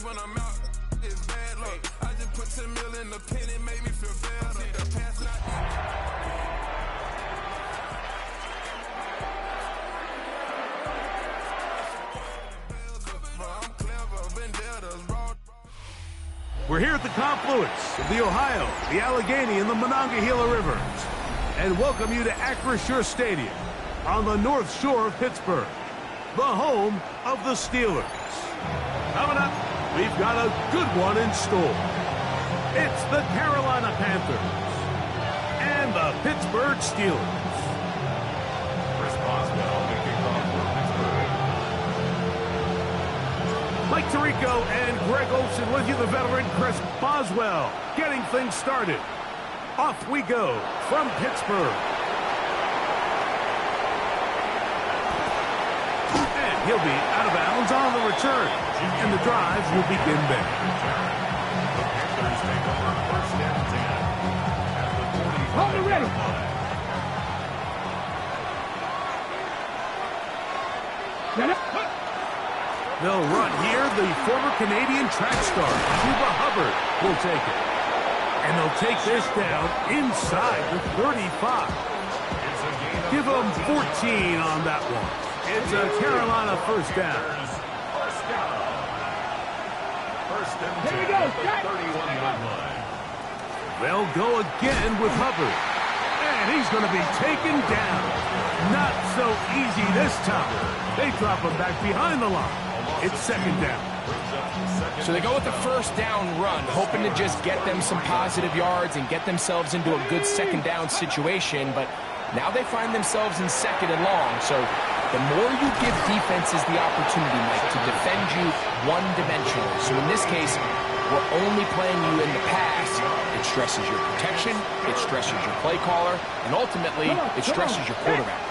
when I'm out, it's bad luck. I just put 10 mil in the pen, it made me feel better. The past not I'm clever, vendettas, raw. We're here at the confluence of the Ohio, the Allegheny, and the Monongahela Rivers, and welcome you to Acrisure Stadium on the north shore of Pittsburgh, the home of the Steelers. Coming up, we've got a good one in store. It's the Carolina Panthers and the Pittsburgh Steelers. Chris Boswell making off for Pittsburgh. Mike Tirico and Greg Olsen with you, the veteran Chris Boswell, getting things started. Off we go from Pittsburgh. And he'll be out of bounds on the return. And the drive will begin there. The Panthers take over first and 10 at the 45-yard line. They'll run here. The former Canadian track star, Chuba Hubbard, will take it. And they'll take this down inside the 35. Give them 14 on that one. It's a Carolina first down. First and 10 at the 31-yard line. They'll go again with Hubbard. And he's going to be taken down. Not so easy this time. They drop him back behind the line. It's second down. So they go with the first down run, hoping to just get them some positive yards and get themselves into a good second down situation. But now they find themselves in second and long. So the more you give defenses the opportunity, Mike, to defend you one-dimensional. So in this case, we're only playing you in the pass. It stresses your protection, it stresses your play caller, and ultimately, it stresses your quarterback.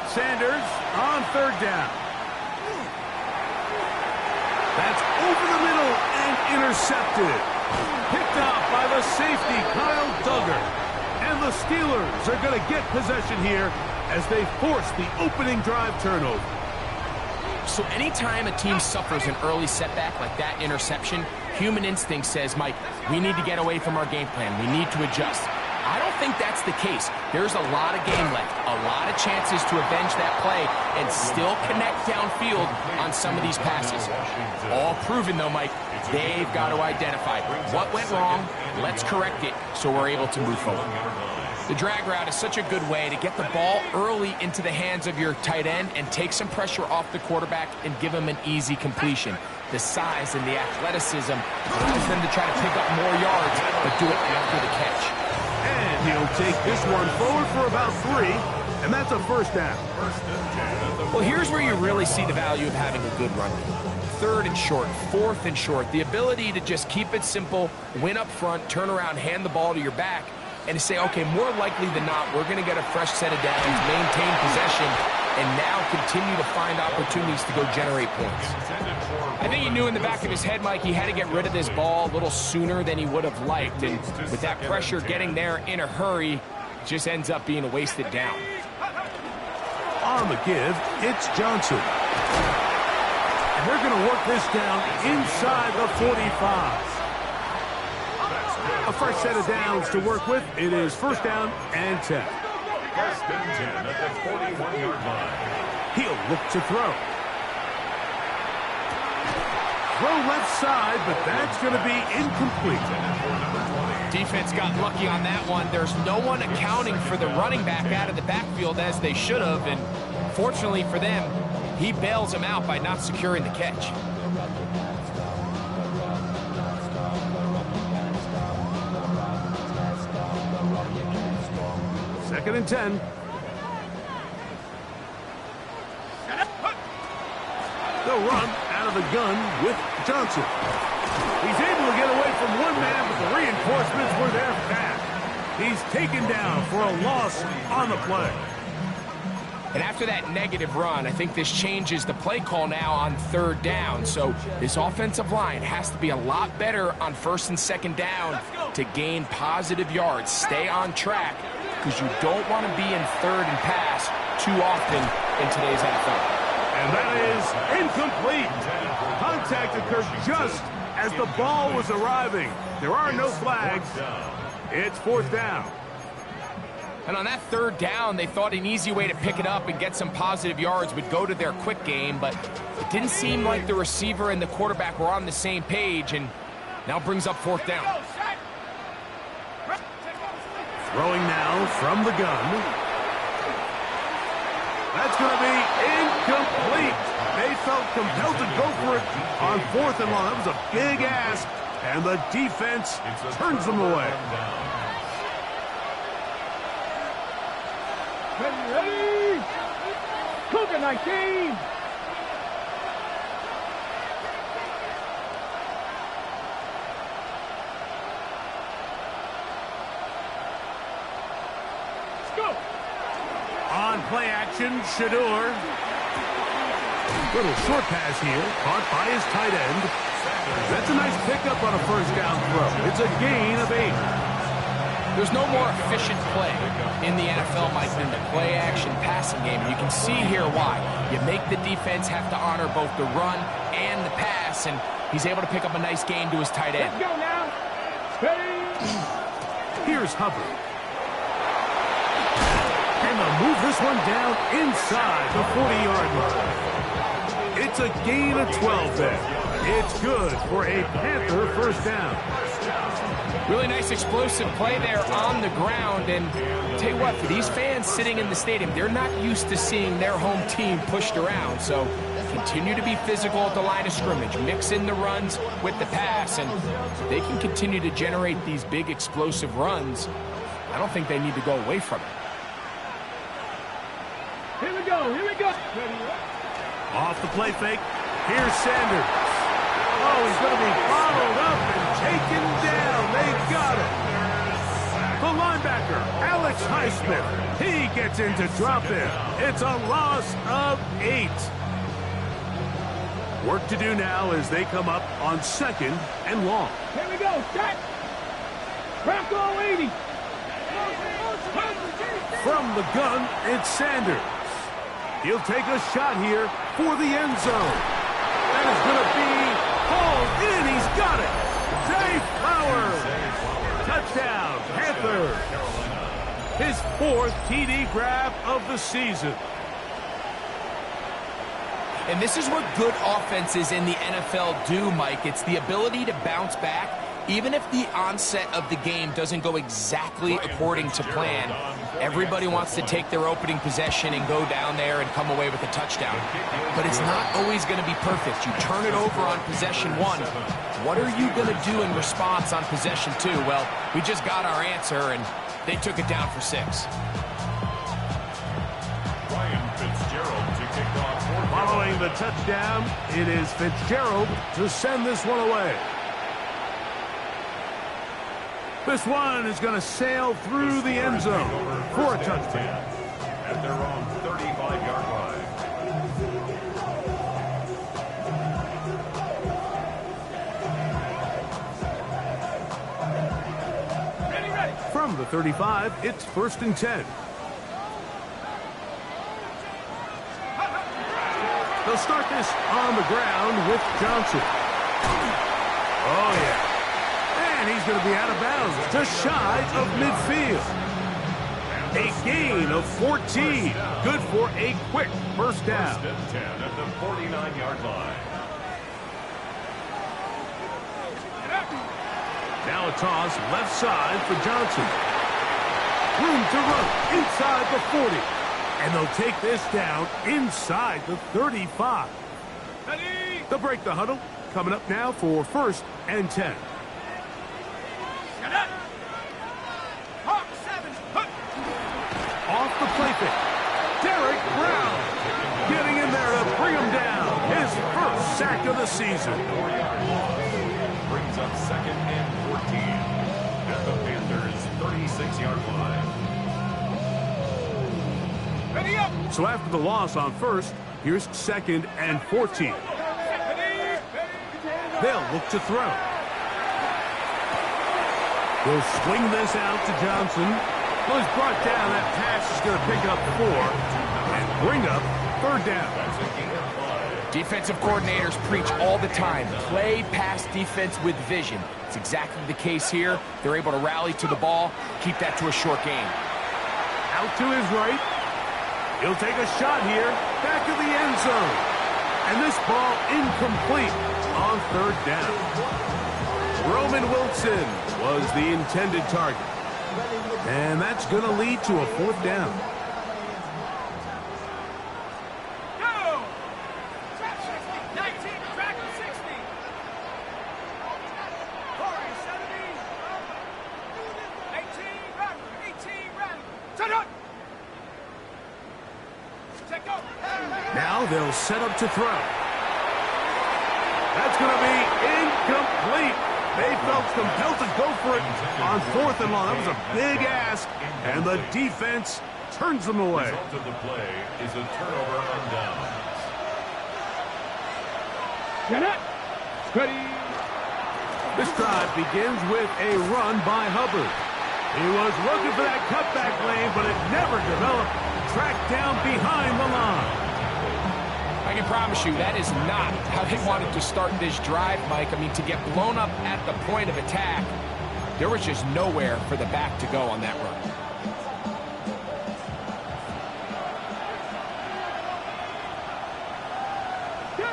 Sanders on third down. That's over the middle and intercepted. Picked off by the safety, Kyle Duggar. And the Steelers are going to get possession here as they force the opening drive turnover. So anytime a team suffers an early setback like that interception, human instinct says, Mike, we need to get away from our game plan. We need to adjust. I don't think that's the case. There's a lot of game left, a lot of chances to avenge that play and still connect downfield on some of these passes. All proven, though, Mike, they've got to identify what went wrong, let's correct it so we're able to move forward. The drag route is such a good way to get the ball early into the hands of your tight end and take some pressure off the quarterback and give him an easy completion. The size and the athleticism allows them to try to pick up more yards, but do it after the catch. And he'll take this one forward for about 3, and that's a first down. Well, here's where you really see the value of having a good run game. Third and short, fourth and short, the ability to just keep it simple, win up front, turn around, hand the ball to your back, and to say, okay, more likely than not, we're going to get a fresh set of downs, maintain possession, and now continue to find opportunities to go generate points. I think he knew in the back of his head, Mike, he had to get rid of this ball a little sooner than he would have liked, and with that pressure getting there in a hurry, it just ends up being a wasted down. On the give, it's Johnson. And they're going to work this down inside the 45. A fresh set of downs to work with. It is first down and 10. First and 10 at the 41-yard line. He'll look to throw. Throw left side, but that's going to be incomplete. Defense got lucky on that one. There's no one accounting for the running back out of the backfield as they should have, and fortunately for them, he bails him out by not securing the catch. Second and 10. They'll run out of the gun with Johnson. He's able to get away from one man, but the reinforcements were there fast. He's taken down for a loss on the play. And after that negative run, I think this changes the play call now on third down. So this offensive line has to be a lot better on first and second down to gain positive yards. Stay on track, because you don't want to be in third and pass too often in today's NFL. And that is incomplete. Contact occurred just as the ball was arriving. There are no flags. It's fourth down. And on that third down, they thought an easy way to pick it up and get some positive yards would go to their quick game, but it didn't seem like the receiver and the quarterback were on the same page, and now brings up fourth down. Throwing now from the gun. That's going to be incomplete. They felt compelled to go for it on fourth and long. That was a big ask, and the defense turns them away. Ready? Cougar 19. Let's go. On play action, Shador. Little short pass here, caught by his tight end. That's a nice pickup on a first down throw. It's a gain of 8. There's no more efficient play in the NFL, Mike, than the play-action passing game. And you can see here why. You make the defense have to honor both the run and the pass, and he's able to pick up a nice gain to his tight end. Let's go now. Ready? Here's Hubbard. And they'll move this one down inside the 40-yard line. It's a gain of 12 there. It's good for a Panther first down. Really nice explosive play there on the ground, and I'll tell you what, for these fans sitting in the stadium, they're not used to seeing their home team pushed around, so continue to be physical at the line of scrimmage, mix in the runs with the pass, and they can continue to generate these big explosive runs. I don't think they need to go away from it. Here we go. Here we go. Off the play fake, here's Sanders. Oh, he's going to be followed up and taken down. They got it. The linebacker, Alex Highsmith, he gets in to drop in. It's a loss of 8. Work to do now as they come up on second and long. Here we go. Set. Bronco 80. From the gun, it's Sanders. He'll take a shot here for the end zone. That is going to be hauled in. He's got it. Zay Flowers. Touchdown, Panthers. His 4th TD grab of the season. And this is what good offenses in the NFL do, Mike. It's the ability to bounce back, even if the onset of the game doesn't go exactly according to plan. Everybody wants to take their opening possession and go down there and come away with a touchdown. But it's not always going to be perfect. You turn it over on possession 1. What are you going to do in response on possession 2? Well, we just got our answer, and they took it down for 6. Following the touchdown, it is Fitzgerald to send this one away. This one is going to sail through the end zone for a touchdown. At their own 35-yard line. From the 35, it's 1st and 10. They'll start this on the ground with Johnson. Oh, yeah. And he's going to be out of bounds, just shy of midfield. A gain of 14. Good for a quick first down. 1st and 10 at the 49-yard line. Now a toss left side for Johnson. Room to run inside the 40. And they'll take this down inside the 35. They'll break the huddle. Coming up now for 1st and 10. Off the play fake. Derek Brown getting in there to bring him down. His 1st sack of the season. Brings up 2nd and 14 at the Panthers' 36-yard line. So after the loss on 1st, here's 2nd and 14. They'll look to throw. They'll swing this out to Johnson. Well, he's brought down. That pass is going to pick up 4 and bring up 3rd down. Defensive coordinators preach all the time, play pass defense with vision. It's exactly the case here. They're able to rally to the ball, keep that to a short game. Out to his right. He'll take a shot here, back of the end zone. And this ball incomplete on 3rd down. Roman Wilson was the intended target. And that's going to lead to a 4th down. Now they'll set up to throw. That's going to be incomplete. They felt compelled to go for it on 4th and long. That was a big ask, and the defense turns them away. The result of the play is a turnover on downs. Get it. Steady. This drive begins with a run by Hubbard. He was looking for that cutback lane, but it never developed. Tracked down behind the line. I can promise you that is not how they wanted to start this drive, Mike. I mean, to get blown up at the point of attack, there was just nowhere for the back to go on that run. Two.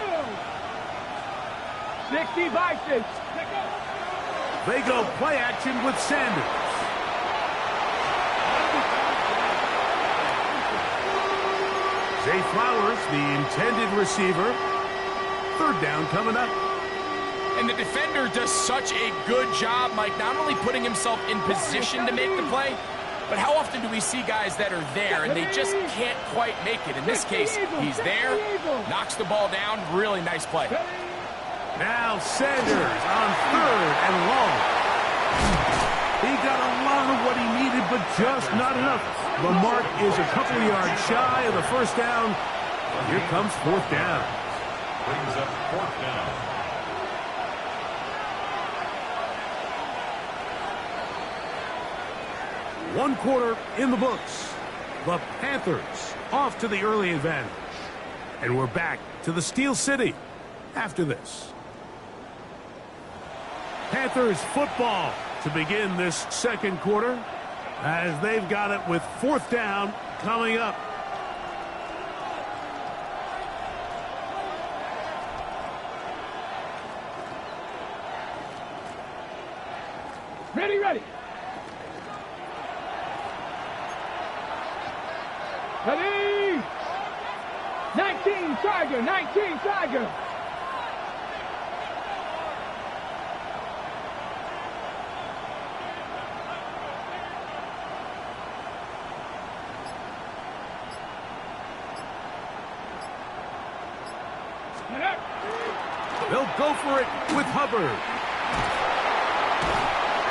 60 Vikings. They go play action with Sanders. Zay Flowers, the intended receiver. 3rd down coming up. And the defender does such a good job, Mike, not only putting himself in position to make the play, but how often do we see guys that are there and they just can't quite make it? In this case, he's there, knocks the ball down. Really nice play. Now Sanders on 3rd and long. He got a lot of what he needed, but just not enough. The mark is a couple of yards shy of the 1st down. Here comes 4th down. Brings up 4th down. One quarter in the books. The Panthers off to the early advantage. And we're back to the Steel City after this. Panthers football to begin this 2nd quarter, as they've got it with 4th down coming up. Ready. Ready. 19 Tiger. They'll go for it with Hubbard.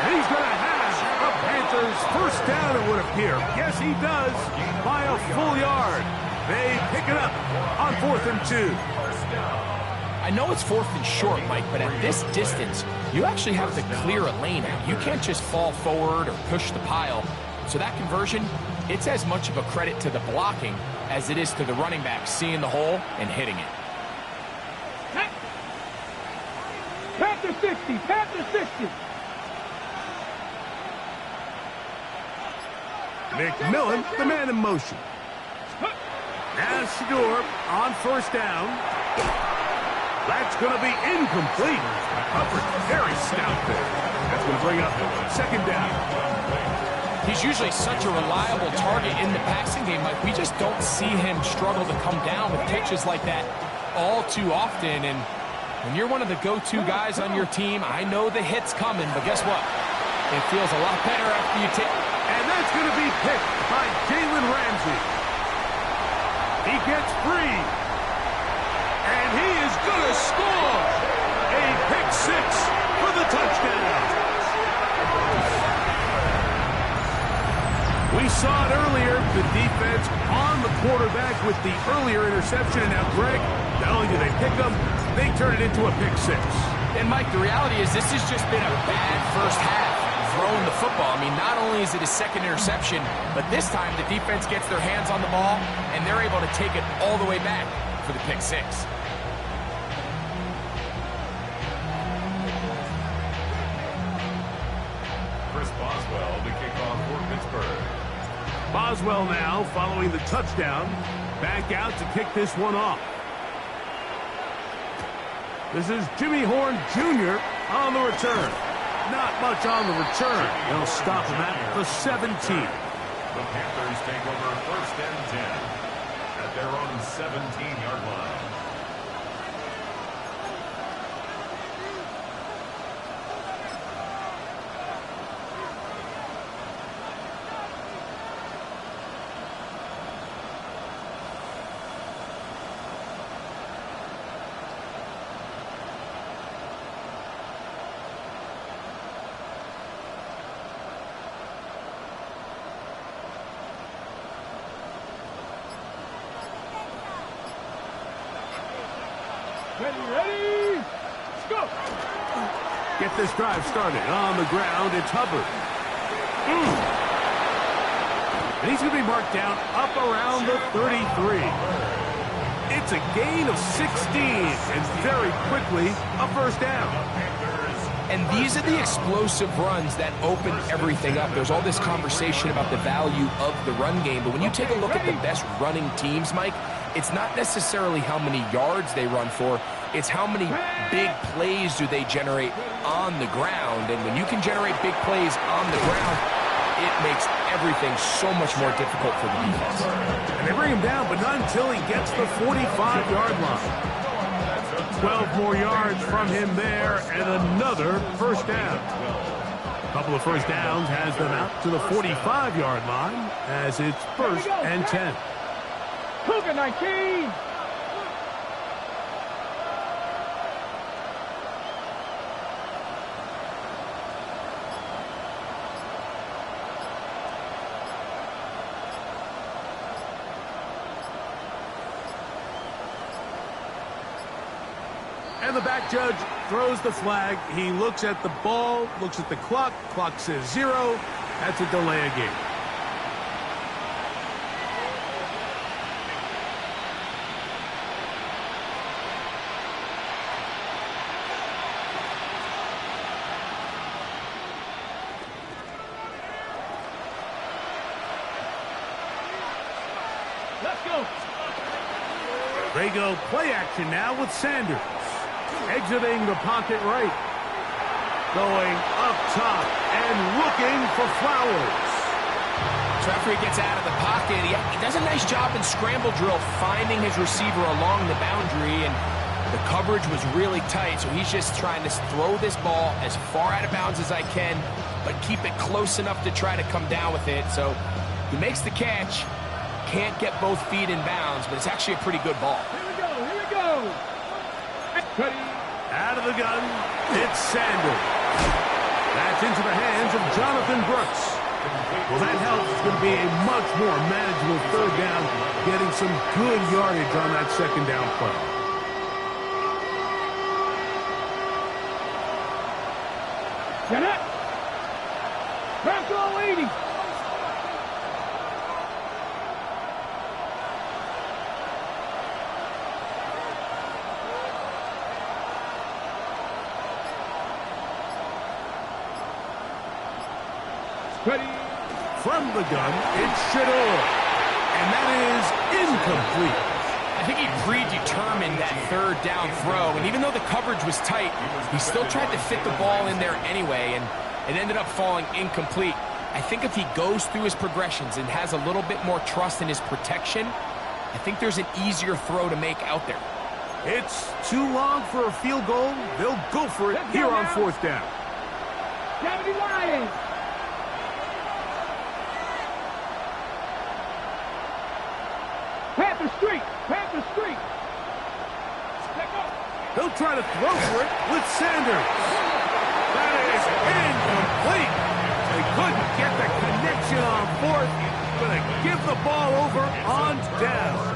And he's going to have a Panthers 1st down, it would appear. Yes, he does, by a full yard. They pick it up on 4th and 2. I know it's 4th and short, Mike, but at this distance, you actually have to clear a lane out. You can't just fall forward or push the pile. So that conversion, it's as much of a credit to the blocking as it is to the running back seeing the hole and hitting it. Panther 60. McMillan, the man in motion. Now Shador on 1st down. That's going to be incomplete. Hubbard very stout there. That's going to bring up 2nd down. He's usually such a reliable target in the passing game. Like, we just don't see him struggle to come down with catches like that all too often. And when you're one of the go-to guys on your team, I know the hit's coming, but guess what? It feels a lot better after you take. And that's going to be picked by Jalen Ramsey. He gets free. And he is going to score. A pick 6 for the touchdown. We saw it earlier, the defense on the quarterback with the earlier interception. And now, Greg, not only do they pick them, they turn it into a pick 6. And, Mike, the reality is this has just been a bad first half. throwing the football. I mean, not only is it his second interception, but this time the defense gets their hands on the ball, and they're able to take it all the way back for the pick six. Boswell to kick off for Pittsburgh. Boswell now following the touchdown. Back out to kick this one off. This is Jimmy Horn Jr. on the return. Not much on the return. They'll stop him at the 17. The Panthers take over 1st and 10 at their own 17-yard line. Ready? Let's go. Get this drive started. On the ground, it's Hubbard. And he's going to be marked down up around the 33. It's a gain of 16, and very quickly, a first down. And these are the explosive runs that open everything up. There's all this conversation about the value of the run game, but when you take a look at the best running teams, Mike, it's not necessarily how many yards they run for, it's how many big plays do they generate on the ground. And when you can generate big plays on the ground, it makes everything so much more difficult for the defense. And they bring him down, but not until he gets the 45-yard line. 12 more yards from him there, and another first down. A couple of first downs has them out to the 45-yard line as it's 1st and 10. Cougar 19. And the back judge throws the flag. He looks at the ball, looks at the clock. Clock says 0. That's a delay of game. Let's go. They go play action now with Sanders. Exiting the pocket right. Going up top and looking for Flowers. Jeffrey gets out of the pocket. He does a nice job in scramble drill finding his receiver along the boundary, and the coverage was really tight, so he's just trying to throw this ball as far out of bounds as I can, but keep it close enough to try to come down with it. So he makes the catch. Can't get both feet in bounds, but it's actually a pretty good ball. Here we go. Here we go. Ready. Out of the gun, it's Sanders. That's into the hands of Jonathan Brooks. Well, that helps. It's going to be a much more manageable third down, getting some good yardage on that second down play. Get it. Bronco 80. Ready. From the gun, it's Shador. And that is incomplete. I think he predetermined that third down throw, and even though the coverage was tight, he still tried to fit the ball in there anyway, and it ended up falling incomplete. I think if he goes through his progressions and has a little bit more trust in his protection, I think there's an easier throw to make out there. It's too long for a field goal. They'll go for it here on fourth down. 70 Lions. Panther Street. Panther Street. They'll try to throw for it with Sanders. That is incomplete. They couldn't get the connection on fourth. Going to give the ball over on down.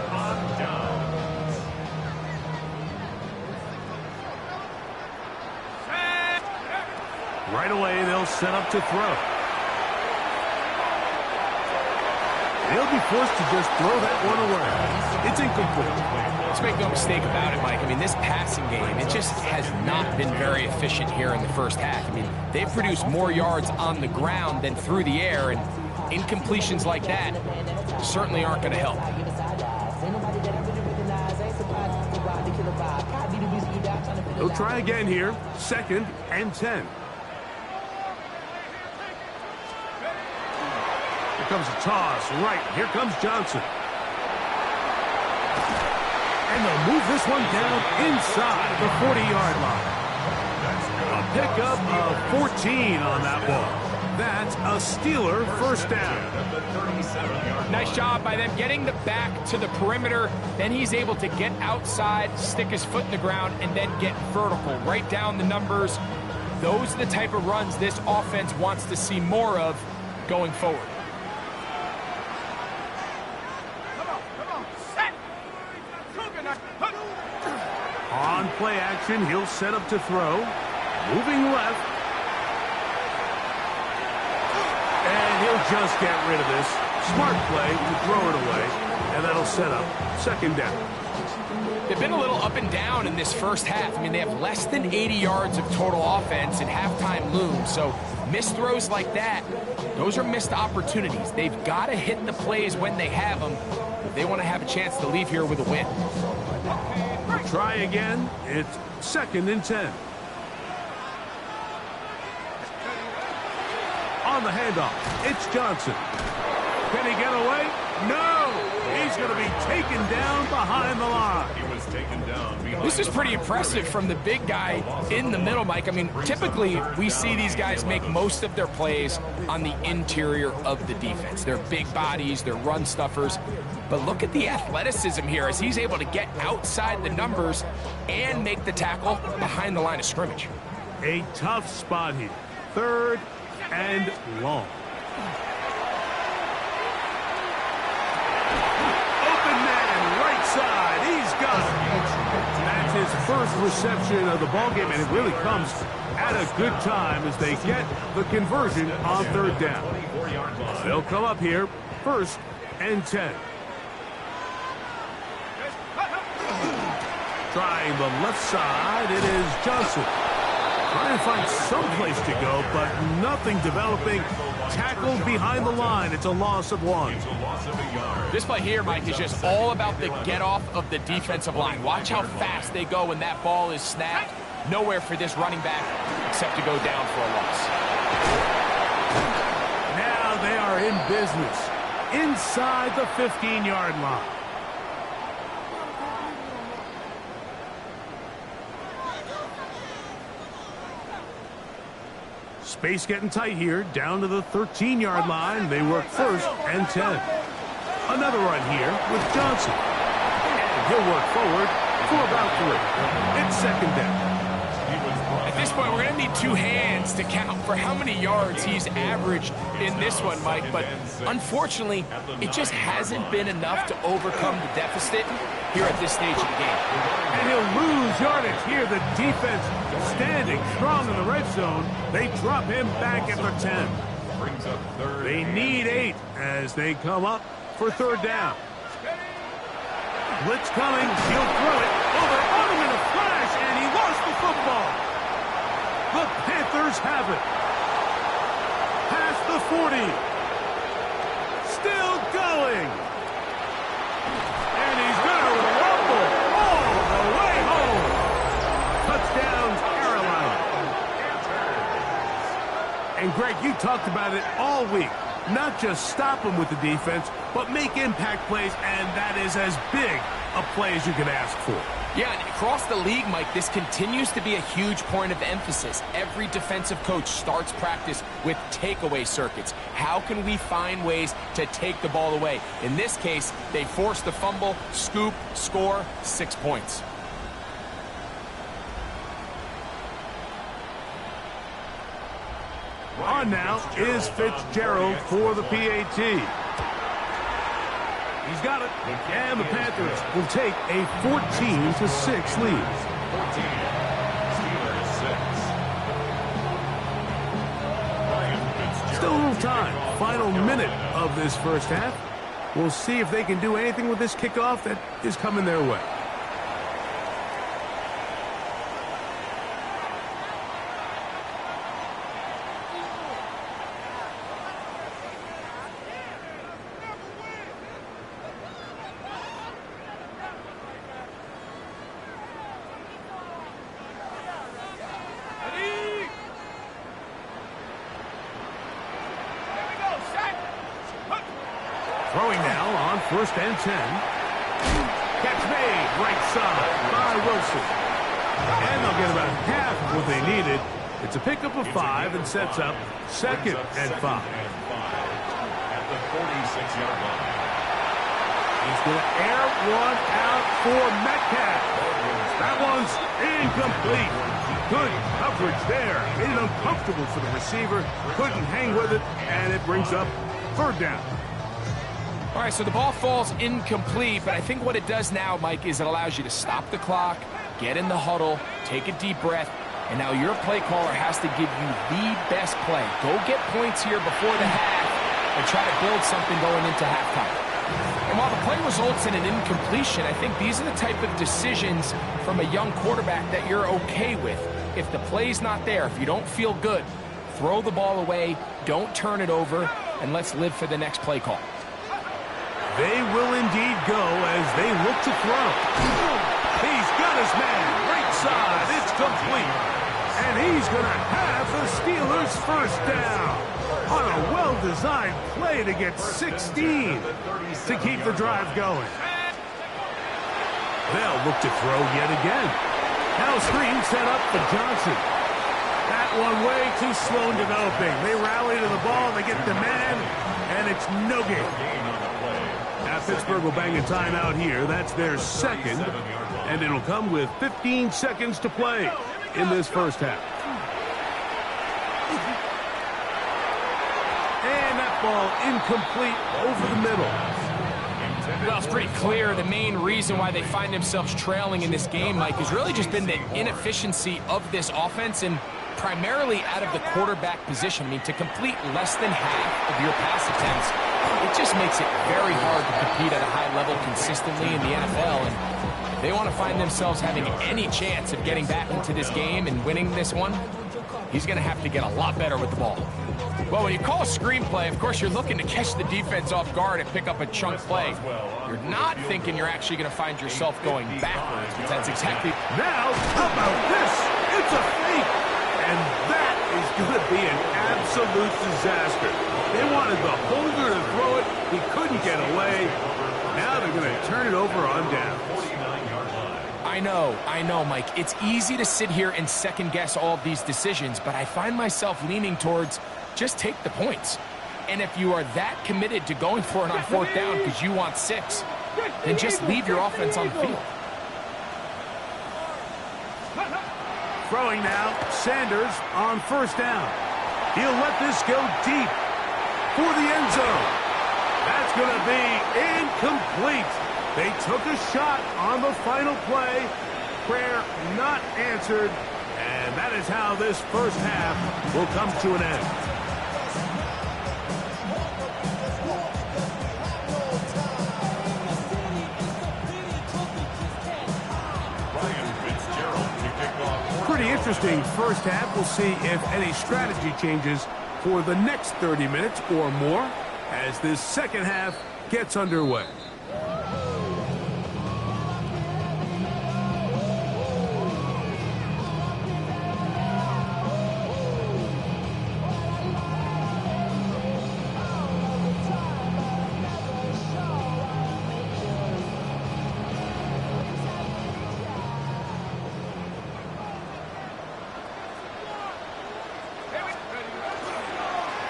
Right away, they'll set up to throw. They'll be forced to just throw that one away. It's incomplete. Let's make no mistake about it, Mike. I mean, this passing game, it just has not been very efficient here in the first half. I mean, they've produced more yards on the ground than through the air, and incompletions like that certainly aren't going to help. They'll try again here. 2nd and 10. Here comes a toss. Right. Here comes Johnson. And they'll move this one down inside the 40-yard line. A pickup of 14 on that ball. That's a Steeler first down. Nice job by them getting the back to the perimeter. Then he's able to get outside, stick his foot in the ground, and then get vertical. Right down the numbers. Those are the type of runs this offense wants to see more of going forward. On play action, he'll set up to throw. Moving left. And he'll just get rid of this. Smart play to throw it away. And that'll set up 2nd down. They've been a little up and down in this first half. I mean, they have less than 80 yards of total offense and halftime looms. So missed throws like that, those are missed opportunities. They've got to hit the plays when they have them if they want to have a chance to leave here with a win. Try again. It's 2nd and 10. On the handoff, it's Johnson. Can he get away? No! He's going to be taken down behind the line. He was taken down behind. This is pretty impressive from the big guy in the middle, Mike. I mean, typically we see these guys make most of their plays on the interior of the defense. They're big bodies, they're run stuffers. But look at the athleticism here as he's able to get outside the numbers and make the tackle behind the line of scrimmage. A tough spot here. 3rd and long. Open man, right side. He's got it. That's his first reception of the ballgame, and it really comes at a good time as they get the conversion on 3rd down. They'll come up here, 1st and 10. Trying the left side, it is Johnson. Trying to find some place to go, but nothing developing. Tackled behind the line. It's a loss of 1. This play here, Mike, is just all about the get-off of the defensive line. Watch how fast they go when that ball is snapped. Nowhere for this running back except to go down for a loss. Now they are in business. Inside the 15-yard line. Space getting tight here, down to the 13-yard line. They work 1st and 10. Another run here with Johnson. And he'll work forward for about 3. It's 2nd down. At this point, we're going to need 2 hands to count for how many yards he's averaged in this one, Mike. But unfortunately, it just hasn't been enough to overcome the deficit here at this stage of the game. And he'll lose yardage here. The defense standing strong in the red zone. They drop him back at the 10. They need 8 as they come up for 3rd down. Blitz coming. He'll throw it. Oh, they're on him in a flash, and he lost the football. The Panthers have it. Past the 40. Still going. And he's going to rumble all the way home. Touchdown, Carolina. And Greg, you talked about it all week. Not just stop them with the defense, but make impact plays, and that is as big a play as you can ask for. Yeah, and across the league, Mike, this continues to be a huge point of emphasis. Every defensive coach starts practice with takeaway circuits. How can we find ways to take the ball away? In this case, they forced the fumble, scoop, score, 6 points. On now is Fitzgerald for the PAT. He's got it. And the Panthers will take a 14-6 lead. Still a little time. Final minute of this first half. We'll see if they can do anything with this kickoff that is coming their way. Throwing now on 1st and 10. Catch made, right side by Wilson. And they'll get about half of what they needed. It's a pickup of 5 and sets up 2nd and 5. At the 46-yard line. He's going to air one out for Metcalf. That one's incomplete. Good coverage there. Made it uncomfortable for the receiver. Couldn't hang with it, and it brings up 3rd down. All right, so the ball falls incomplete, but I think what it does now, Mike, is it allows you to stop the clock, get in the huddle, take a deep breath, and now your play caller has to give you the best play. Go get points here before the half and try to build something going into halftime. And while the play results in an incompletion, I think these are the type of decisions from a young quarterback that you're okay with. If the play's not there, if you don't feel good, throw the ball away, don't turn it over, and let's live for the next play call. They will indeed go as they look to throw. He's got his man, right side, it's complete. And he's going to have the Steelers' 1st down on a well-designed play to get 16 to keep the drive going. They'll look to throw yet again. Now screen set up for Johnson. That one way too slow in developing. They rally to the ball, they get the man, and it's no gain. Now Pittsburgh will bang a timeout here. That's their 2nd, and it'll come with 15 seconds to play in this first half. And that ball incomplete over the middle. Well, it's pretty clear the main reason why they find themselves trailing in this game, Mike, has really just been the inefficiency of this offense and primarily out of the quarterback position. I mean, to complete less than half of your pass attempts, it just makes it very hard to compete at a high level consistently in the NFL. And if they want to find themselves having any chance of getting back into this game and winning this one, he's going to have to get a lot better with the ball. Well, when you call a screenplay, of course, you're looking to catch the defense off guard and pick up a chunk play. You're not thinking you're actually going to find yourself going backwards, but that's exactly... Now, how about this? It's a fake! And that is going to be an absolute disaster. They wanted the holder to throw it. He couldn't get away. Now they're going to turn it over on downs. I know, Mike. It's easy to sit here and second-guess all of these decisions, but I find myself leaning towards just take the points. And if you are that committed to going for it on 4th down because you want 6, then just leave your offense on the field. Throwing now, Sanders on 1st down. He'll let this go deep for the end zone. That's going to be incomplete. They took a shot on the final play. Prayer not answered. And that is how this first half will come to an end. Pretty interesting first half. We'll see if any strategy changes for the next 30 minutes or more as this second half gets underway.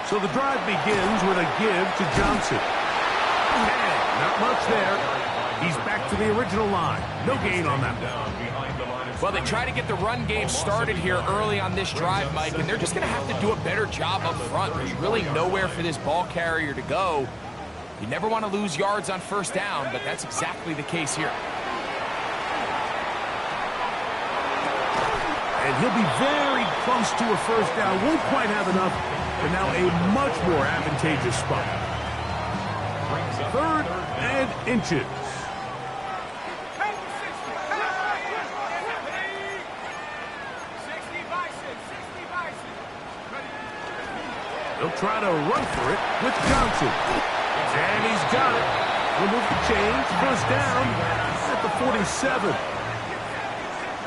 So the drive begins with a give to Johnson. And not much there. He's back to the original line. No gain on that one. Well, they try to get the run game started here early on this drive, Mike, and they're just going to have to do a better job up front. There's really nowhere for this ball carrier to go. You never want to lose yards on 1st down, but that's exactly the case here. And he'll be very close to a 1st down. Won't quite have enough but now a much more advantageous spot. Third and inches. He'll try to run for it with Johnson. And he's got it. He'll move the chains. First down at the 47.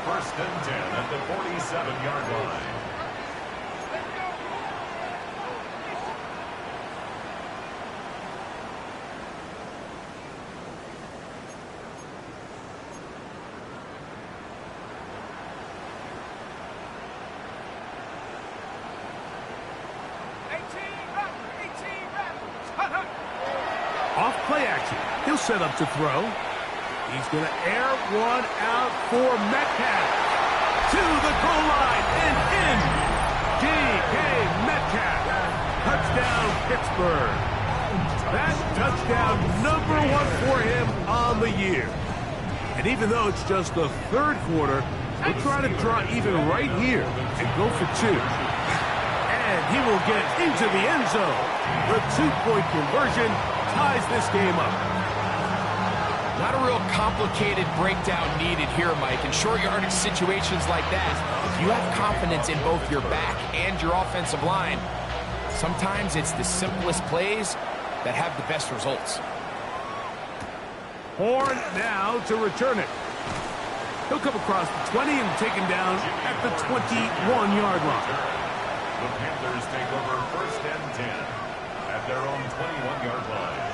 First and 10 at the 47-yard line. Off play action. He'll set up to throw. He's going to air one out for Metcalf. To the goal line and in. D.K. Metcalf. Touchdown, Pittsburgh. That touchdown #1 for him on the year. And even though it's just the third quarter, we'll try to draw even right here and go for 2. And he will get into the end zone. The 2-point conversion ties this game up. Not a real complicated breakdown needed here, Mike. In short yardage situations like that, if you have confidence in both your back and your offensive line, sometimes it's the simplest plays that have the best results. Horn now to return it. He'll come across the 20 and taken down at the 21-yard line. The Panthers take over first and 10 at their own 21-yard line.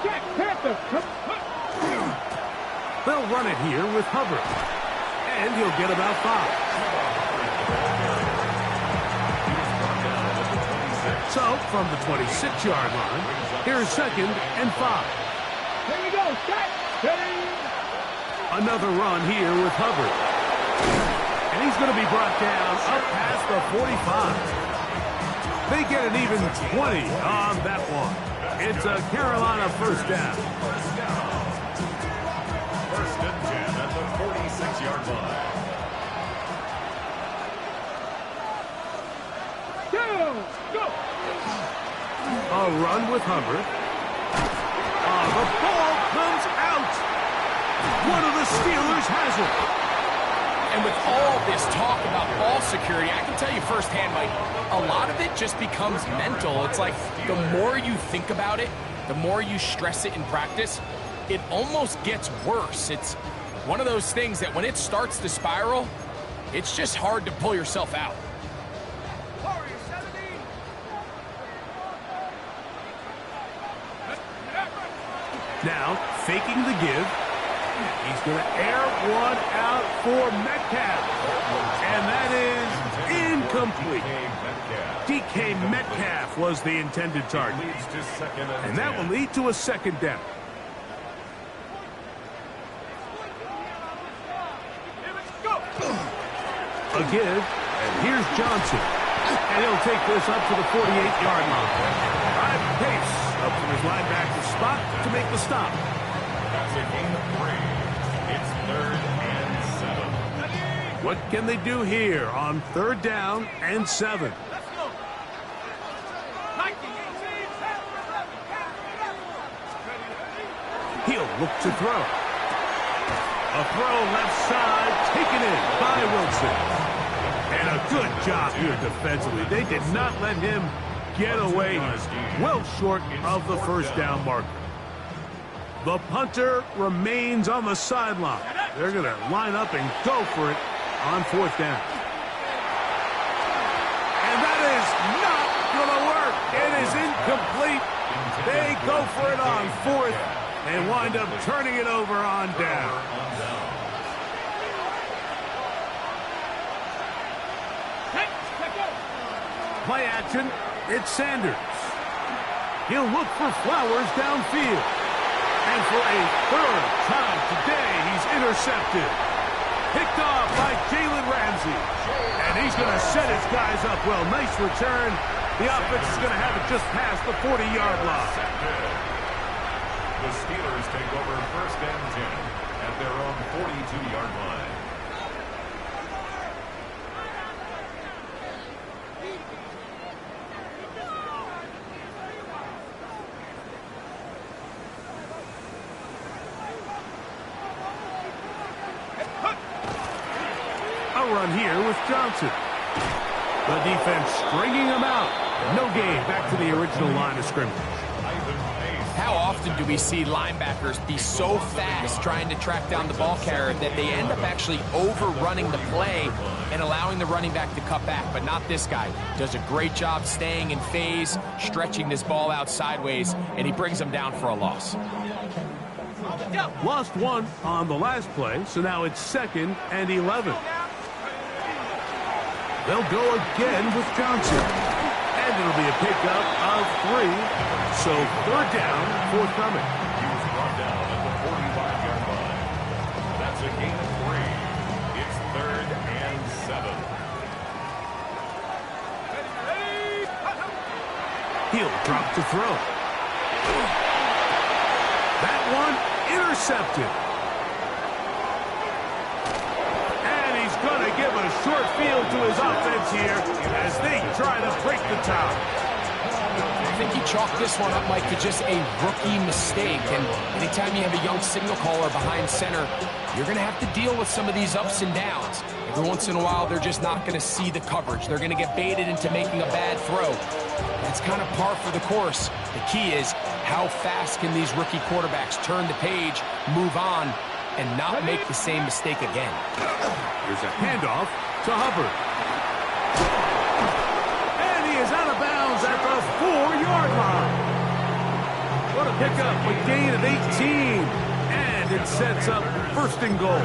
Jack Panther. They'll run it here with Hubbard. And he'll get about 5. So, from the 26-yard line, here's second and 5. Here we go. Set. Ready. Another run here with Hubbard. And he's going to be brought down up past the 45. They get an even 20 on that one. It's a Carolina first down. First and 10 at the 46-yard line. Go. A run with Hubbard. The ball comes out. One of the Steelers has it. And with all this talk about ball security, I can tell you firsthand, Mike, a lot of it just becomes mental. It's like the more you think about it, the more you stress it in practice, it almost gets worse. It's one of those things that when it starts to spiral, it's just hard to pull yourself out. Now, faking the give. He's going to air one out for Metcalf. And that is incomplete. D.K. Metcalf was the intended target. And that will lead to a second down. A give, and here's Johnson. And he'll take this up to the 48-yard line. Drive pace up from his linebacker spot to make the stop. That's a gain of 3. It's third and 7. What can they do here on third down and 7? He'll look to throw. A throw left side, taken in by Wilson. And a good job here defensively. They did not let him get away. He's well short of the first down marker. The punter remains on the sideline. They're going to line up and go for it on fourth down. And that is not going to work. It is incomplete. They go for it on fourth and wind up turning it over on down. Play action, it's Sanders. He'll look for Flowers downfield. And for a third time today, he's intercepted. Picked off by Jalen Ramsey. And he's going to set his guys up well. Nice return. The offense is going to have it just past the 40-yard line. The Steelers take over first and 10 at their own 42-yard line. run here with Johnson. The defense stringing him out. No gain. Back to the original line of scrimmage. How often do we see linebackers be so fast trying to track down the ball carrier that they end up actually overrunning the play and allowing the running back to cut back? But not this guy. Does a great job staying in phase, stretching this ball out sideways, and he brings them down for a loss. Lost one on the last play, so now it's 2nd and 11. They'll go again with Johnson. And it'll be a pickup of 3. So 3rd down, forthcoming. He was brought down at the 45-yard line. That's a gain of 3. It's 3rd and 7. He'll drop to throw. That one intercepted. And he's going to give a short field to his offense here as they try to break the tie. I think he chalked this one up, Mike, to just a rookie mistake. And anytime you have a young signal caller behind center, you're going to have to deal with some of these ups and downs. Every once in a while, they're just not going to see the coverage. They're going to get baited into making a bad throw. That's kind of par for the course. The key is how fast can these rookie quarterbacks turn the page, move on, and not make the same mistake again. Here's a handoff to Hubbard. And he is out of bounds at the 4-yard line. What a pickup, a gain of 18. And it sets up 1st and goal.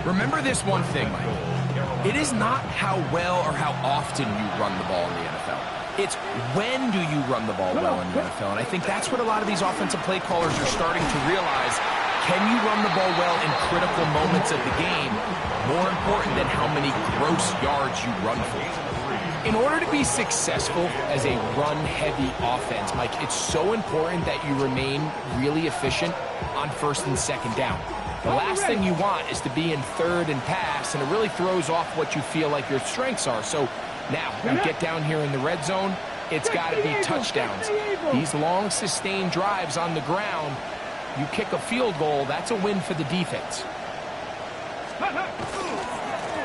Remember this one thing, Mike. It is not how well or how often you run the ball in the NFL. It's when do you run the ball well in the NFL. And I think that's what a lot of these offensive play callers are starting to realize. Can you run the ball well in critical moments of the game? More important than how many gross yards you run for. In order to be successful as a run-heavy offense, Mike, it's so important that you remain really efficient on 1st and 2nd down. The last thing you want is to be in 3rd and pass, and it really throws off what you feel like your strengths are. So now, you get down here in the red zone, it's got to be touchdowns. These long, sustained drives on the ground, you kick a field goal, that's a win for the defense.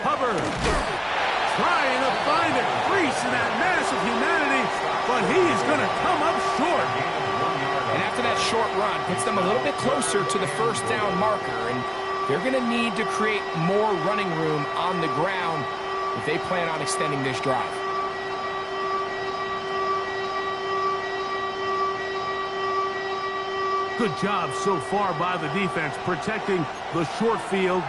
Hubbard trying to find a crease in that mass of humanity, but he is going to come up short. And after that short run, puts them a little bit closer to the 1st down marker, and they're going to need to create more running room on the ground if they plan on extending this drive. Good job so far by the defense protecting the short field.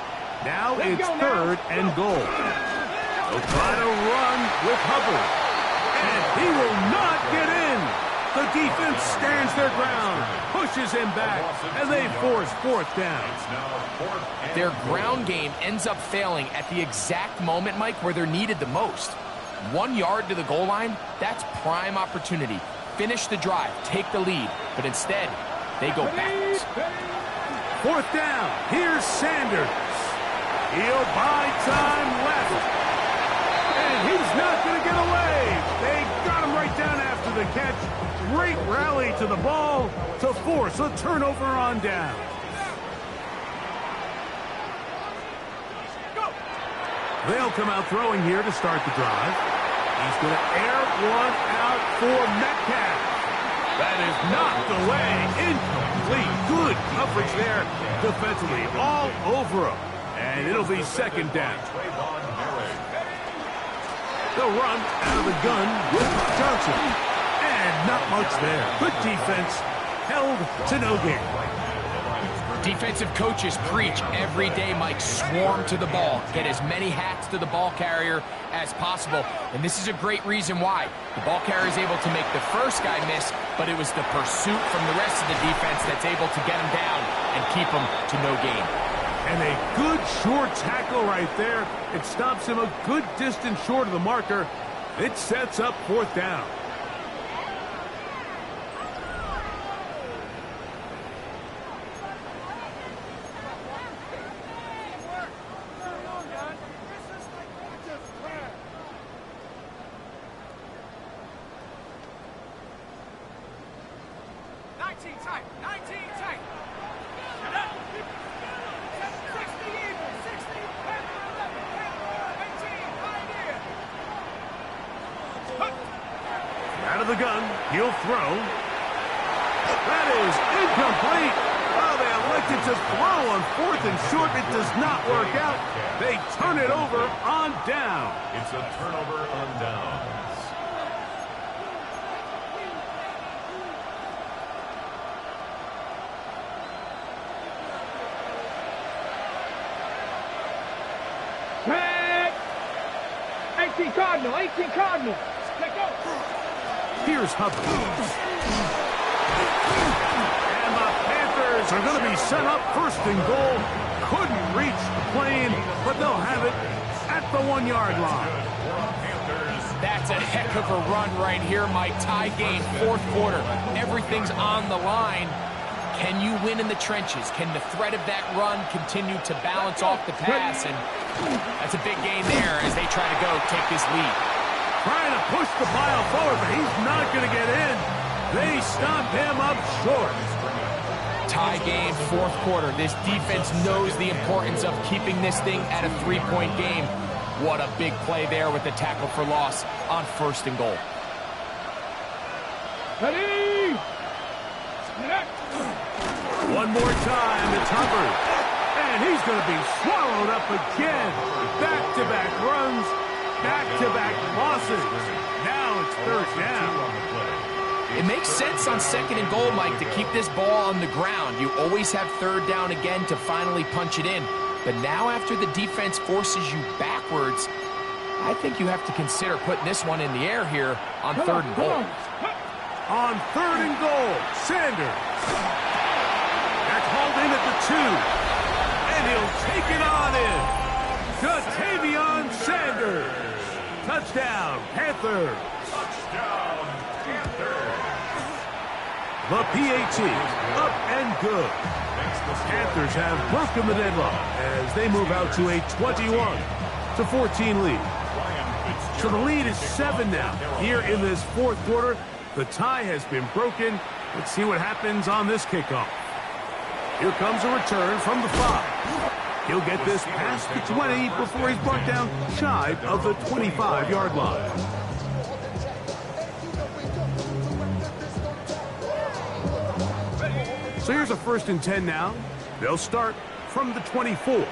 Now it's 3rd and goal. They'll try to run with Hubbard. And he will not get in. The defense stands their ground, pushes him back, and they force 4th down. Their ground game ends up failing at the exact moment, Mike, where they're needed the most. 1 yard to the goal line, that's prime opportunity. Finish the drive, take the lead, but instead, they go backwards. 4th down, here's Sanders. He'll buy time left. And he's not going to get away. They got him right down after the catch. Great rally to the ball to force a turnover on down. They'll come out throwing here to start the drive. He's going to air one out for Metcalf. That is knocked away. Incomplete. Good coverage there defensively. All over him. And it'll be 2nd down. They'll run out of the gun with Johnson. And not much there. Good defense. Held to no gain. Defensive coaches preach every day, Mike, swarm to the ball. Get as many hats to the ball carrier as possible. And this is a great reason why. The ball carrier is able to make the first guy miss, but it was the pursuit from the rest of the defense that's able to get him down and keep him to no gain. And a good short tackle right there. It stops him a good distance short of the marker. It sets up 4th down. the gun. He'll throw. That is incomplete. Oh, they elected to throw on 4th and short. It does not work out. They turn it over on down. It's a turnover on downs. Tag! 18 Cardinal, 18 Cardinal. Let go. Here's Hubbard. And the Panthers are going to be set up 1st and goal. Couldn't reach the plane, but they'll have it at the 1-yard line. That's a heck of a run right here, Mike. Tie game, 4th quarter. Everything's on the line. Can you win in the trenches? Can the threat of that run continue to balance off the pass? And that's a big gain there as they try to go take this lead. Trying to push the pile forward, but he's not going to get in. They stop him up short. Tie game, 4th quarter. This defense knows the importance of keeping this thing at a 3-point game. What a big play there with the tackle for loss on 1st and goal. Ready! One more time, it's Hubbard. And he's going to be swallowed up again. Back-to-back runs, back-to-back losses. Now it's 3rd down. It makes sense on 2nd and goal, Mike, to keep this ball on the ground. You always have 3rd down again to finally punch it in. But now after the defense forces you backwards, I think you have to consider putting this one in the air here on 3rd and goal. On 3rd and goal, Sanders. That's hauled in at the 2. And he'll take it on in. Jatavion Sanders. Touchdown, Panthers. Touchdown, Panthers. The PAT, up and good. Panthers have broken the deadlock as they move out to a 21-14 lead. So the lead is 7 now. Here in this 4th quarter, the tie has been broken. Let's see what happens on this kickoff. Here comes a return from the 5. He'll get this past the 20 before he's brought down shy of the 25-yard line. So here's a 1st and 10 now. They'll start from the 24.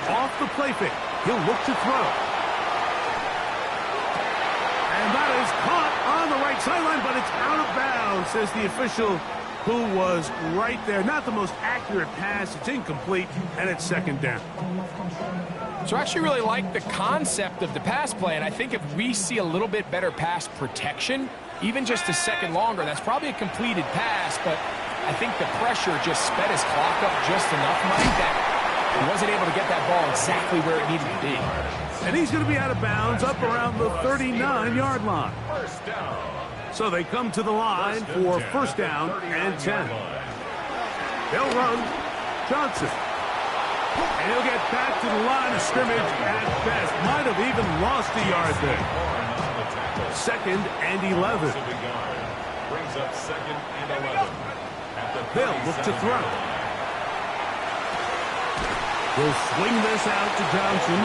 Off the play fake. He'll look to throw. And that is caught on the right sideline, but it's out of bounds, says the official who was right there. Not the most accurate pass. It's incomplete, and it's 2nd down. So I actually really like the concept of the pass play, and I think if we see a little bit better pass protection, even just a second longer, that's probably a completed pass, but I think the pressure just sped his clock up just enough, Mike, that he wasn't able to get that ball exactly where it needed to be. And he's going to be out of bounds up around the 39-yard line. So they come to the line for 1st down and 10. They'll run Johnson. And he'll get back to the line of scrimmage at best. Might have even lost a yard there. 2nd and 11. Brings up 2nd and 11. They'll look to throw. Will swing this out to Johnson.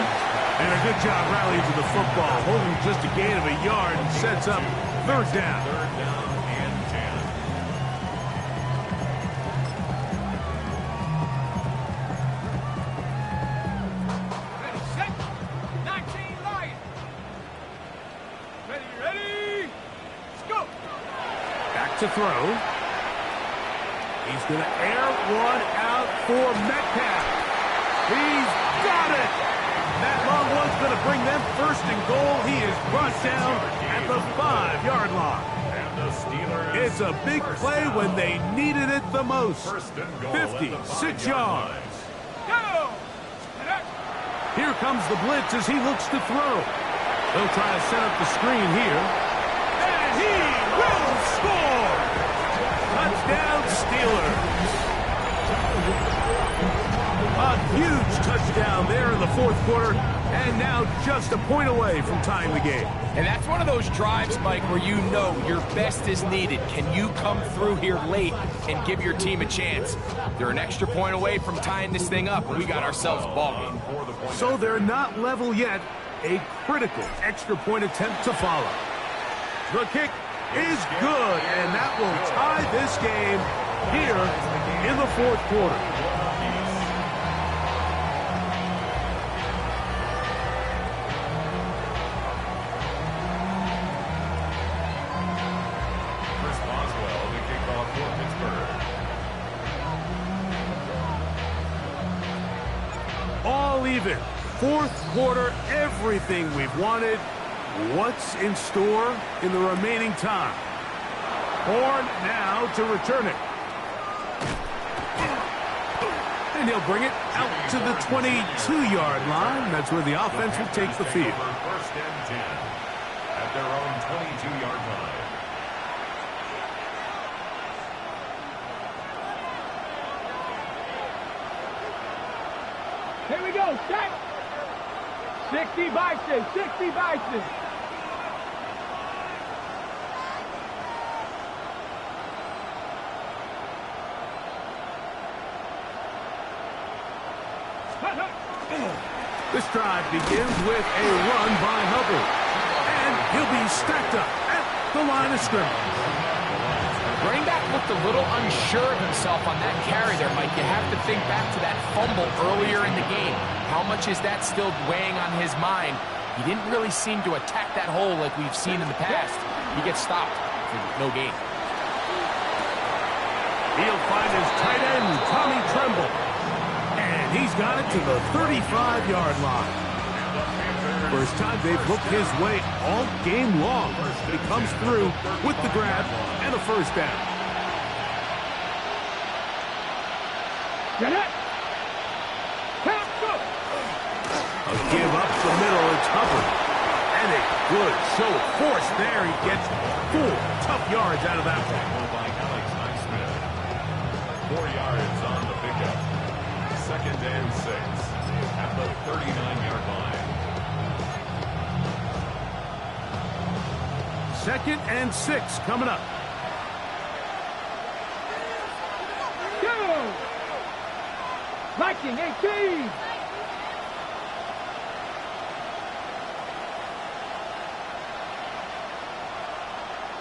And a good job rallying to the football. Holding just a gain of a yard and sets up 3rd down. 3rd down and 10. Ready, set. 19 Lions. Ready. Let's go. Back to throw. He's going to air one out for Metcalf. He's got it. That long one's going to bring them 1st and goal. He is brought down at the 5-yard line. And the Steelers. It's a big play when they needed it the most. 56 yards. Go. Here comes the blitz as he looks to throw. They'll try to set up the screen here. And he will score. Touchdown, Steelers. A huge touchdown there in the 4th quarter, and now just a point away from tying the game. And that's one of those drives, Mike, where you know your best is needed. Can you come through here late and give your team a chance? They're an extra point away from tying this thing up, and we got ourselves a ball game. So they're not level yet, A critical extra point attempt to follow. The kick is good, and that will tie this game here in the fourth quarter. All even. Fourth quarter, everything we've wanted. What's in store in the remaining time? Horn now to return it. And he'll bring it out to the 22-yard line. That's where the offense will take the field. First and 10 at their own 22-yard line. Here we go, set. 60 Bison, 60 Bison. This drive begins with a run by Hubbard. And he'll be stacked up at the line of scrimmage. Running back looked a little unsure of himself on that carry there, Mike. You have to think back to that fumble earlier in the game. How much is that still weighing on his mind? He didn't really seem to attack that hole like we've seen in the past. He gets stopped for no gain. He'll find his tight end, Tommy Tremble. And he's got it to the 35-yard line. First time they've looked his way all game long. He comes through with the grab and a first down. Get it. A give up the middle, it's Hubbard. And a good show of force there. He gets 4 tough yards out of that one. By Alex Highsmith. 4 yards on the pickup. Second and 6 at the 39-yard line. Second and 6 coming up. Go. Viking 18.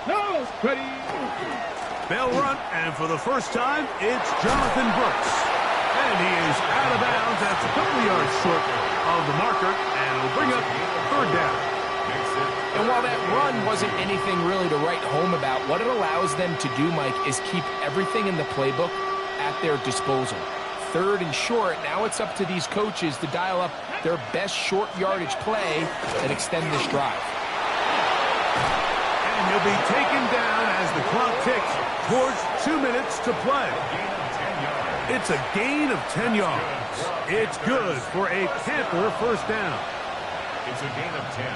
No, ready. They'll run, and for the first time, it's Jonathan Brooks. And he is out of bounds. That's a couple yards short of the marker, and it'll bring up third down. And while that run wasn't anything really to write home about, what it allows them to do, Mike, is keep everything in the playbook at their disposal. Third and short, now it's up to these coaches to dial up their best short yardage play and extend this drive. And he'll be taken down as the clock ticks towards 2 minutes to play. It's a gain of 10 yards. It's good for a Panther first down. It's a gain of 10.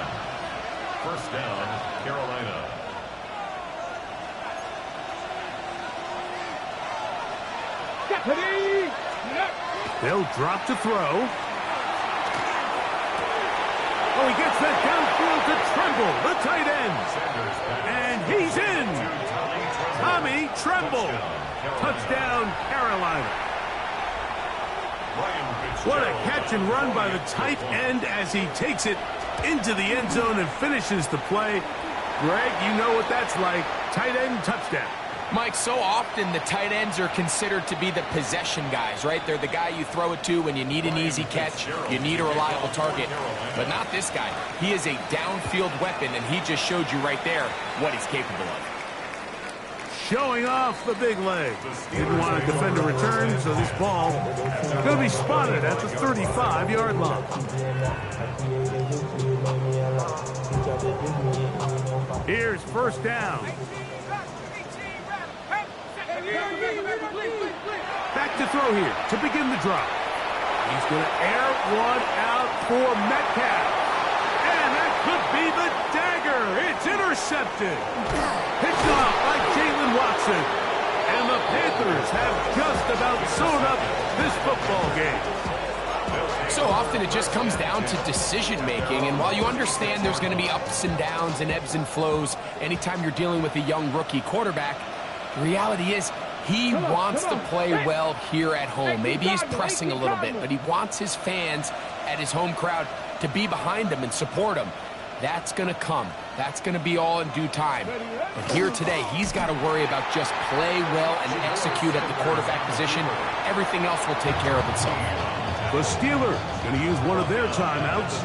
First down, Carolina. Deputy. They'll drop to throw. Oh, he gets that downfield to Tremble, the tight end. And he's in. Tommy Tremble. Touchdown, Carolina. What a catch and run by the tight end as he takes it into the end zone and finishes the play. Greg, you know what that's like. Tight end touchdown. Mike, so often the tight ends are considered to be the possession guys, right? They're the guy you throw it to when you need an easy catch, you need a reliable target. But not this guy. He is a downfield weapon, and he just showed you right there what he's capable of. Showing off the big leg. Didn't want to defend a return, so this ball going to be spotted at the 35-yard line. Here's first down. Back to throw here to begin the drive. He's going to air one out for Metcalf. And that could be the dagger. It's intercepted. Picked off by Jalen Watson. And the Panthers have just about sewn up this football game. So often it just comes down to decision-making, and while you understand there's going to be ups and downs and ebbs and flows anytime you're dealing with a young rookie quarterback, the reality is he wants to play well here at home. Maybe he's pressing a little bit, but he wants his fans at his home crowd to be behind him and support him. That's going to come. That's going to be all in due time. But here today, he's got to worry about just play well and execute at the quarterback position. Everything else will take care of itself. The Steelers going to use one of their timeouts,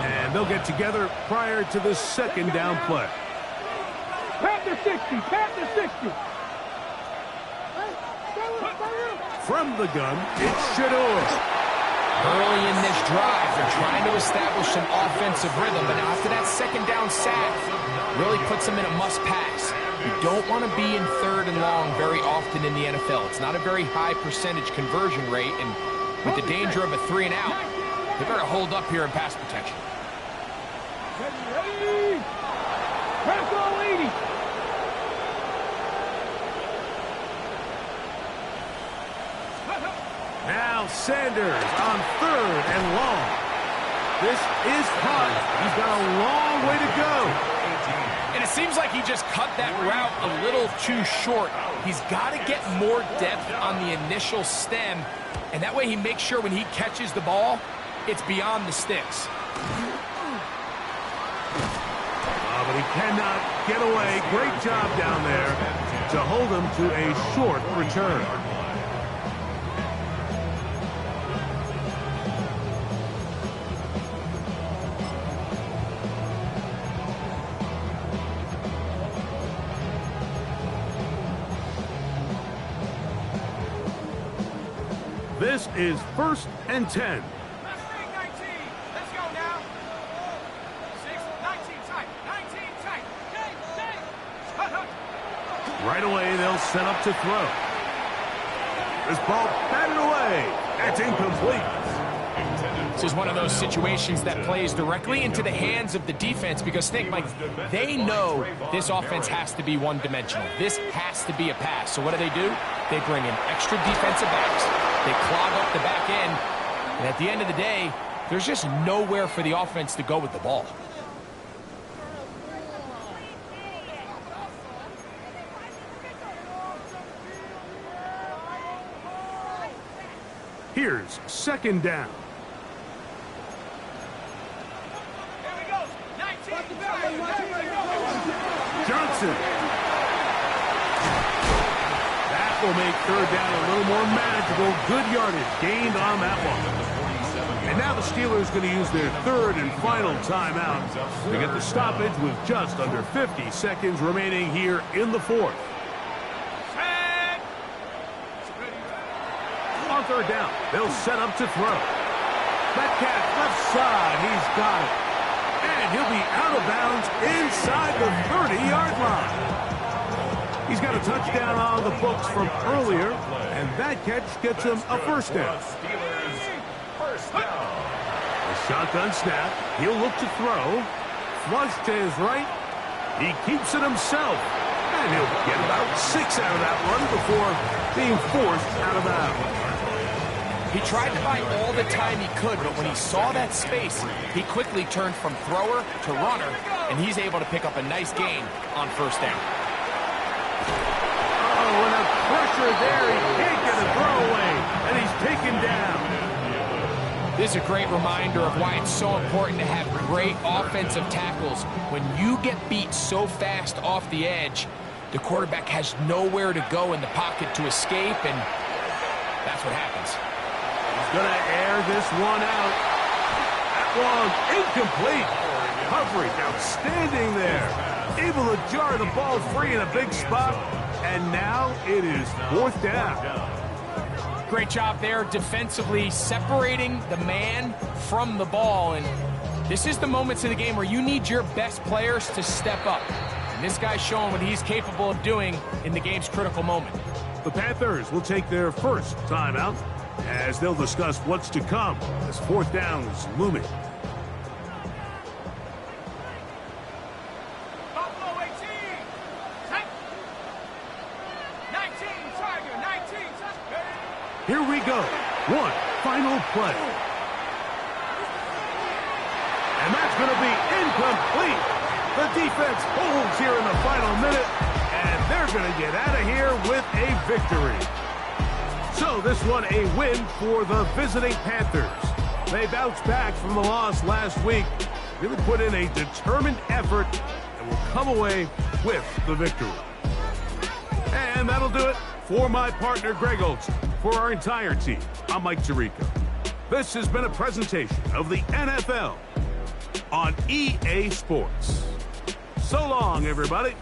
and they'll get together prior to the second down play. Panther 60, Panther 60. From the gun, it's Shador. Early in this drive, they're trying to establish some offensive rhythm, but now after that second down sack, really puts them in a must-pass. You don't want to be in third and long very often in the NFL. It's not a very high percentage conversion rate, and with the danger of a 3 and out, they better hold up here in pass protection. Ready. Press all 80. Now Sanders on third and long. This is caught. He's got a long way to go. And it seems like he just cut that route a little too short. He's got to get more depth on the initial stem, and that way he makes sure when he catches the ball, it's beyond the sticks. But he cannot get away. Great job down there to hold him to a short return. This is 1st and 10. Let's go now. 6, 19 tight. 19 tight. Right away, they'll set up to throw. This ball batted away. That's incomplete. This is one of those situations that plays directly into the hands of the defense because, think, Mike, they know this offense has to be one-dimensional. This has to be a pass. So what do? They bring in extra defensive backs. They clog up the back end. And at the end of the day, there's just nowhere for the offense to go with the ball. Here's 2nd down. Here we go. 19. Johnson. That will make 3rd down a little more manageable. Good yardage gained on that one. And now the Steelers going to use their 3rd and final timeout to get the stoppage with just under 50 seconds remaining here in the 4th. On 3rd down, they'll set up to throw. Metcalf left side, he's got it. And he'll be out of bounds inside the 30-yard line. He's got a touchdown on the books from earlier, and that catch gets him a 1st down. A shotgun snap, he'll look to throw. Flush to his right, he keeps it himself. And he'll get about 6 out of that one before being forced out of bounds. He tried to buy all the time he could, but when he saw that space, he quickly turned from thrower to runner, and he's able to pick up a nice gain on 1st down. Oh, and a pressure there. He can't get a throwaway, and he's taken down. This is a great reminder of why it's so important to have great offensive tackles. When you get beat so fast off the edge, the quarterback has nowhere to go in the pocket to escape, and that's what happens. He's going to air this one out. That one incomplete. Coverage outstanding there. Able to jar the ball free in a big spot. And now it is 4th down. Great job there defensively separating the man from the ball. And this is the moments in the game where you need your best players to step up. And this guy's showing what he's capable of doing in the game's critical moment. The Panthers will take their 1st timeout as they'll discuss what's to come as 4th down is looming. Buffalo 18. 19 Tiger. 19 Tiger. Here we go. One final play. And that's going to be incomplete. The defense holds here in the final minute, and they're going to get out of here with a victory. So this one a win for the visiting Panthers. They bounced back from the loss last week, really put in a determined effort, and will come away with the victory. And that'll do it for my partner, Greg Olson. For our entire team, I'm Mike Tirico. This has been a presentation of the NFL on EA Sports. So long, everybody.